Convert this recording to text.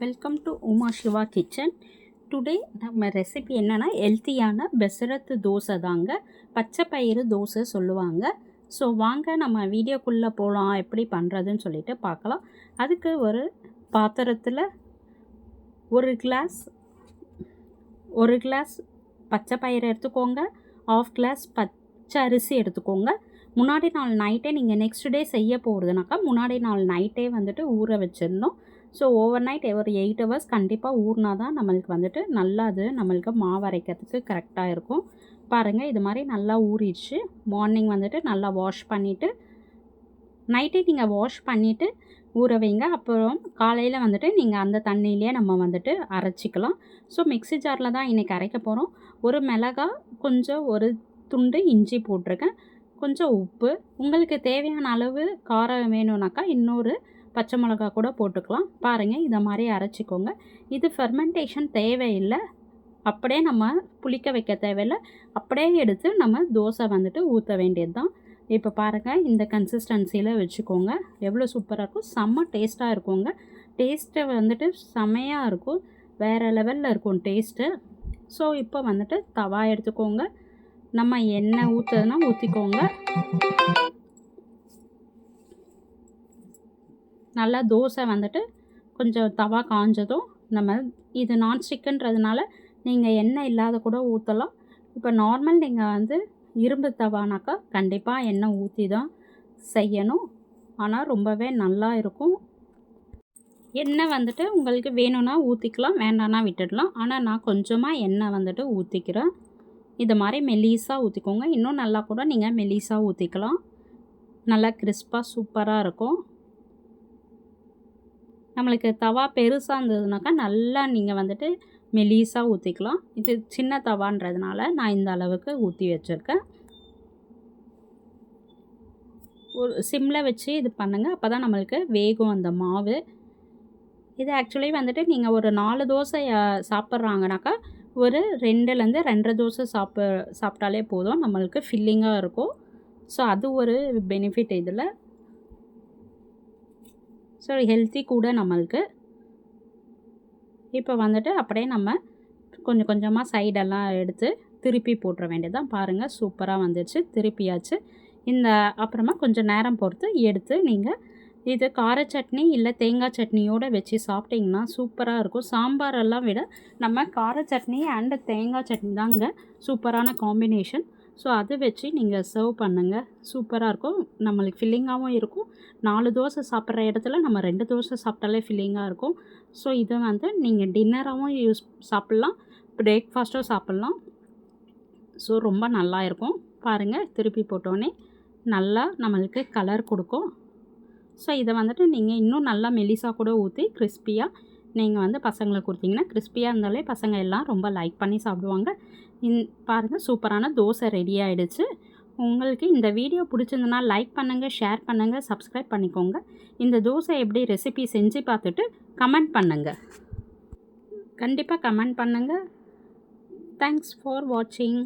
Welcome to Uma Siva kitchen. Today நம்ம recipe என்னென்னா ஹெல்த்தியான பெசரத்து தோசை தாங்க. பச்சை பயிறு தோசை சொல்லுவாங்க. ஸோ வாங்க நம்ம வீடியோக்குள்ளே போகலாம், எப்படி பண்ணுறதுன்னு சொல்லிட்டு பார்க்கலாம். அதுக்கு ஒரு பாத்திரத்தில் ஒரு கிளாஸ் பச்சை பயிறு எடுத்துக்கோங்க. 1/2 கிளாஸ் பச்சை அரிசி எடுத்துக்கோங்க. முன்னாடி நாள் நைட்டே நீங்கள் நெக்ஸ்ட் டே செய்ய போகிறதுனாக்கா முன்னாடி நாள் நைட்டே ஊற வச்சிடணும். ஸோ ஓவர் நைட் ஒரு 8 hours கண்டிப்பாக ஊறினா தான் நம்மளுக்கு நல்லா அது நம்மளுக்கு மாவு அரைக்கிறதுக்கு கரெக்டாக இருக்கும். பாருங்கள், இது மாதிரி நல்லா ஊறிடுச்சு. மார்னிங் நல்லா வாஷ் பண்ணிவிட்டு நைட்டே நீங்கள் வாஷ் பண்ணிவிட்டு ஊற வைங்க. அப்புறம் காலையில் நீங்கள் அந்த தண்ணியிலே நம்ம அரைச்சிக்கலாம். ஸோ மிக்ஸி ஜாரில் தான் இன்றைக்கி அரைக்க போகிறோம். ஒரு மிளகாய், கொஞ்சம் ஒரு துண்டு இஞ்சி போட்டிருக்கேன், கொஞ்சம் உப்பு, உங்களுக்கு தேவையான அளவு காரம் வேணும்னாக்கா இன்னொரு பச்சை மிளகா கூட போட்டுக்கலாம். பாருங்கள், இதை மாதிரி அரைச்சிக்கோங்க. இது ஃபெர்மெண்டேஷன் தேவையில்லை, அப்படியே நம்ம புளிக்க வைக்க தேவையில்லை, அப்படியே எடுத்து நம்ம தோசை ஊற்ற வேண்டியது தான். இப்போ பாருங்கள், இந்த கன்சிஸ்டன்சியில் வச்சுக்கோங்க. எவ்வளோ சூப்பராக இருக்கும், செம்ம டேஸ்ட்டாக இருக்குங்க. டேஸ்ட்டு செம்மையாக இருக்கும், வேறு லெவலில் இருக்கும் டேஸ்ட்டு. ஸோ இப்போ தவா எடுத்துக்கோங்க. நம்ம எண்ணெய் ஊற்றுறதுனா ஊற்றிக்கோங்க. நல்லா தோசை கொஞ்சம் தவா காஞ்சதும் நம்ம இது நான்ஸ்டிக்குன்றதுனால நீங்கள் எண்ணெய் இல்லாத கூட ஊற்றலாம். இப்போ நார்மல் நீங்கள் இரும்பு தவானாக்கா கண்டிப்பாக எண்ணெய் ஊற்றி தான் செய்யணும். ஆனால் ரொம்பவே நல்லா இருக்கும். எண்ணெய் உங்களுக்கு வேணும்னா ஊற்றிக்கலாம், வேண்டாம்னா விட்டுடலாம். ஆனால் நான் கொஞ்சமாக எண்ணெய் ஊற்றிக்கிறேன். இது மாதிரி மெலிசாக ஊற்றிக்கோங்க. இன்னும் நல்லா கூட நீங்கள் மெலிசாக ஊற்றிக்கலாம். நல்லா கிறிஸ்பாக சூப்பராக இருக்கும். நம்மளுக்கு தவா பெருசாக இருந்ததுனாக்கா நல்லா நீங்கள் மெலிசாக ஊற்றிக்கலாம். இது சின்ன தவான்றதுனால நான் இந்த அளவுக்கு ஊற்றி வச்சுருக்கேன். ஒரு சிம்மில் வச்சு இது பண்ணுங்கள், அப்போ தான் நம்மளுக்கு வேகும் அந்த மாவு. இது ஆக்சுவலி நீங்கள் ஒரு 4 தோசை சாப்பிட்றாங்கனாக்கா ஒரு 2லேருந்து 2.5 தோசை சாப்பிட்டாலே போதும், நம்மளுக்கு ஃபில்லிங்காக இருக்கும். ஸோ அது ஒரு பெனிஃபிட் இதில். ஸோ ஹெல்த்தி கூட நம்மளுக்கு. இப்போ அப்படியே நம்ம கொஞ்சம் கொஞ்சமாக சைடெல்லாம் எடுத்து திருப்பி போட்டுற வேண்டியது தான். பாருங்கள், சூப்பராக வந்துடுச்சு, திருப்பியாச்சு. அப்புறமா கொஞ்சம் நேரம் பொறுத்து எடுத்து நீங்கள் இது கார சட்னி இல்லை தேங்காய் சட்னியோடு வச்சு சாப்பிட்டிங்கன்னா சூப்பராக இருக்கும். சாம்பாரெல்லாம் விட நம்ம கார சட்னி அண்டு தேங்காய் சட்னி தாங்க சூப்பரான காம்பினேஷன். ஸோ அது வச்சு நீங்கள் சர்வ் பண்ணுங்கள், சூப்பராக இருக்கும். நம்மளுக்கு ஃபில்லிங்காகவும் இருக்கும். 4 தோசை சாப்பிட்ற இடத்துல நம்ம 2 தோசை சாப்பிட்டாலே ஃபில்லிங்காக இருக்கும். ஸோ இதை நீங்கள் டின்னராகவும் சாப்பிட்லாம், பிரேக்ஃபாஸ்ட்டும் சாப்பிட்லாம். ஸோ ரொம்ப நல்லா இருக்கும். பாருங்கள், திருப்பி போட்டோன்னே நல்லா நம்மளுக்கு கலர் கொடுக்கும். ஸோ இதை நீங்கள் இன்னும் நல்லா மெலிசாக கூட ஊற்றி கிறிஸ்பியாக நீங்கள் பசங்களுக்கு கொடுத்தீங்கன்னா, கிறிஸ்பியாக இருந்தாலே பசங்க எல்லாம் ரொம்ப லைக் பண்ணி சாப்பிடுவாங்க. பாருங்கள், சூப்பரான தோசை ரெடி ஆகிடுச்சு. உங்களுக்கு இந்த வீடியோ பிடிச்சிருந்ததுன்னா லைக் பண்ணுங்கள், ஷேர் பண்ணுங்கள், சப்ஸ்கிரைப் பண்ணிக்கோங்க. இந்த தோசை எப்படி ரெசிபி செஞ்சு பார்த்துட்டு கமெண்ட் பண்ணுங்கள். கண்டிப்பாக கமெண்ட் பண்ணுங்கள். தேங்க்ஸ் ஃபார் வாட்சிங்.